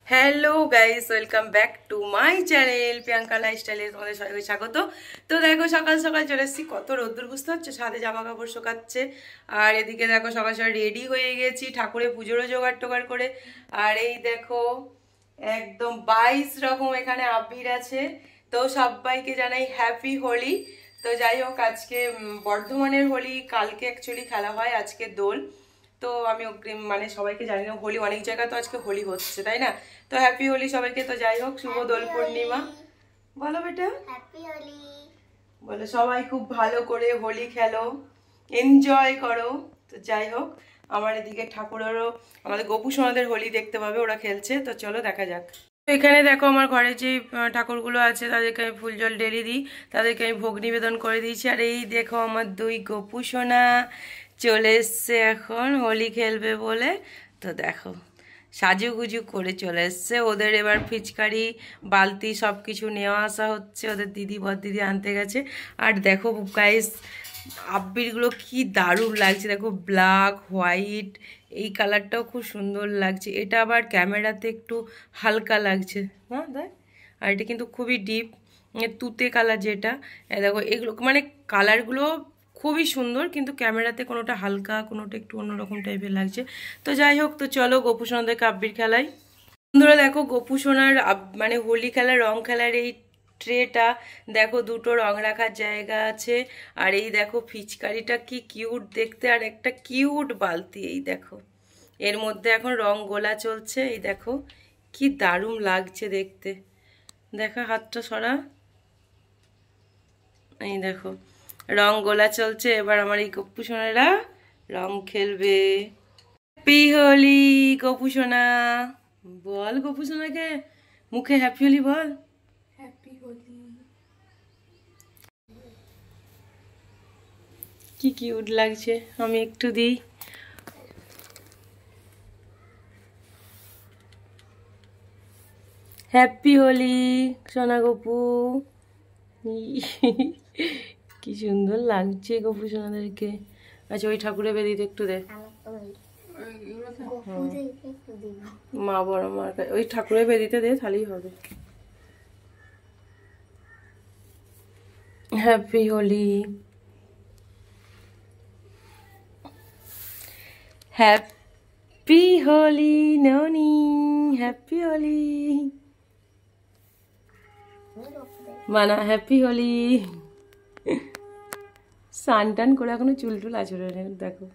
Hello guys, welcome back to my channel Priyanka লাইফস্টাইলে তোমাদের সবাইকে স্বাগত। তো দেখো সকাল সকাল চলে এসেছি, কত রোদ্দুর বুঝতে পারছো, সাথে জামা কাপড় শোকাচ্ছে। আর এদিকে দেখো সকাল সকাল রেডি হয়ে গেছি ঠাকুরের পুজোরও জোগাড় টোগাড় করে। আর এই দেখো একদম 22 রকম এখানে আবির আছে। তো সবাইকে জানাই হ্যাপি হোলি। তো যাই হোক, আজকে বর্ধমানের হোলি কালকে অ্যাকচুয়ালি খেলা হয়, আজকে দোল। তো আমি অগ্রিম মানে সবাইকে জানি না, হোলি অনেক জায়গায় তো আজকে হোলি হচ্ছে, তাই না? তো হ্যাপি হোলি সবাইকে। তো যাই হোক, শুভ দোল পূর্ণিমা। বলো বেটা, হ্যাপি হোলি। বলো সবাই খুব ভালো করে হোলি খেলো, এনজয় করো। তো যাই হোক, আমার এদিকে ঠাকুরেরও, আমাদের গোপু সোনাদের হোলি দেখতে পাবে, ওরা খেলছে। তো চলো দেখা যাক। তো এখানে দেখো আমার ঘরে যে ঠাকুরগুলো আছে তাদেরকে আমি ফুল জল ঢেলে দিই, তাদেরকে আমি ভোগ নিবেদন করে দিয়েছি। আর এই দেখো আমার দুই গোপু সোনা চলে এসছে এখন হোলি খেলবে বলে। তো দেখো সাজুগুজু করে চলে এসছে, ওদের এবার ফিচকারি বালতি সব কিছু নেওয়া আসা হচ্ছে, ওদের দিদি বর দিদি আনতে গেছে। আর দেখো গাইস, আবিরগুলো কি দারুণ লাগছে, দেখো ব্ল্যাক হোয়াইট, এই কালারটাও খুব সুন্দর লাগছে। এটা আবার ক্যামেরাতে একটু হালকা লাগছে, হ্যাঁ দেখ। আর এটা কিন্তু খুবই ডিপ তুতে কালার যেটা, দেখো এগুলো মানে কালারগুলো খুবই সুন্দর, কিন্তু ক্যামেরাতে কোনোটা হালকা কোনোটা একটু অন্যরকম টাইপের লাগছে। তো যাই হোক, তো চলো গোপু সোনাদেরকে আবির খেলাই। বন্ধুরা দেখো, গোপু সোনার মানে হোলি খেলার রং খেলার এই ট্রেটা দেখো, দুটো রং রাখার জায়গা আছে। আর এই দেখো ফিচকারিটা কি কিউট দেখতে, আর একটা কিউট বালতি, এই দেখো এর মধ্যে এখন রং গোলা চলছে। এই দেখো কি দারুণ লাগছে দেখতে, দেখা হাতটা সরা, এই দেখো রং গোলা চলছে। এবার আমার এই গপ্পু সোনারা রং খেলবে। হ্যাপি হোলি গপু সোনা, বল গপু সোনাকে মুখে হ্যাপি হোলি বল। হ্যাপি হোলি। কি কিউট লাগছে, আমি একটু দিই। হ্যাপি হোলি সোনা গপু, কি সুন্দর লাগছে গপু সোনাদেরকে। আচ্ছা ওই ঠাকুরের বেদিতে একটু দে, মা বড় মার কাছে ওই ঠাকুরের বেদিতে দে, তাহলেই হবে। হ্যাপি হোলি, হ্যাপি হোলি ননি, হ্যাপি হোলি মানা, হ্যাপি হোলি। স্নান টান করে এখনো চুল টুল আছড়ে দেখো।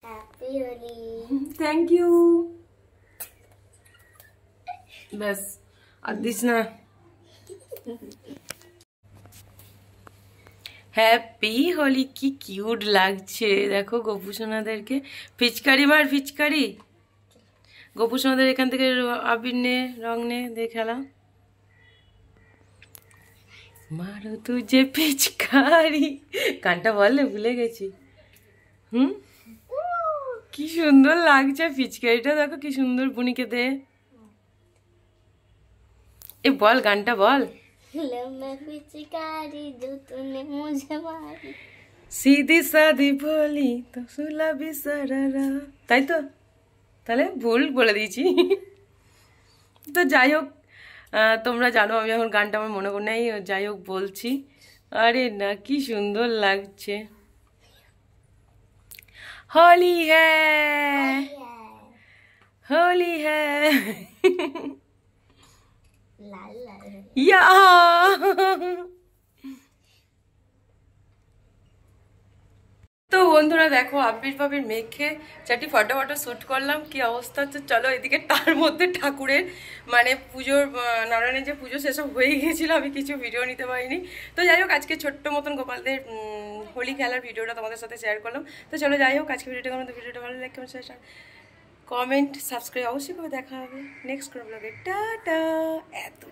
হ্যাপি হোলি। Thank you. ব্যাস আর দিস না। হ্যাপি হোলি, কি কিউট লাগছে দেখো গপু সোনাদেরকে। ফিচকারি মার ফিচকারি, গপু সোনাদের এখান থেকে আবির নে, রং নে, দিয়ে খেলা। মারো তুঝে পিচকারি, গানটা বললে ভুলে গেছি। কি সুন্দর লাগছে পিচকারিটা, দেখো কি সুন্দর বুনিকে দে। এ বল গানটা বল। पिचकारी जो तूने मुझे मारी। সিদি সাদি বলি তো সুলাবি সারারা, তাই তো? তাহলে ভুল বলে দিয়েছি। তো যাই হোক, তোমরা জানো আমি এখন গানটা আমার মনে নেই, যাই হোক বলছি। আরে না কি সুন্দর লাগছে। হোলি হ্যাঁ, হোলি হ্যাঁ, लाल लाल ইয়া। তো বন্ধুরা দেখো, আবির ফাবির মেখে চারটি ফটো ফটো শ্যুট করলাম, কি অবস্থা হচ্ছে। চলো এদিকে, তার মধ্যে ঠাকুরের মানে পুজোর নারায়ণের যে পুজো সেসব হয়ে গিয়েছিল, আমি কিছু ভিডিও নিতে পারিনি। তো যাই হোক, আজকে ছোট্ট মতন গোপালদের হোলি খেলার ভিডিওটা তোমাদের সাথে শেয়ার করলাম। তো চলো যাই হোক, আজকে ভিডিওটা ভালো লাগে, কমেন্ট সাবস্ক্রাইব অবশ্যই করে, দেখা হবে নেক্সট কোনো ব্লগে। টাটা। এত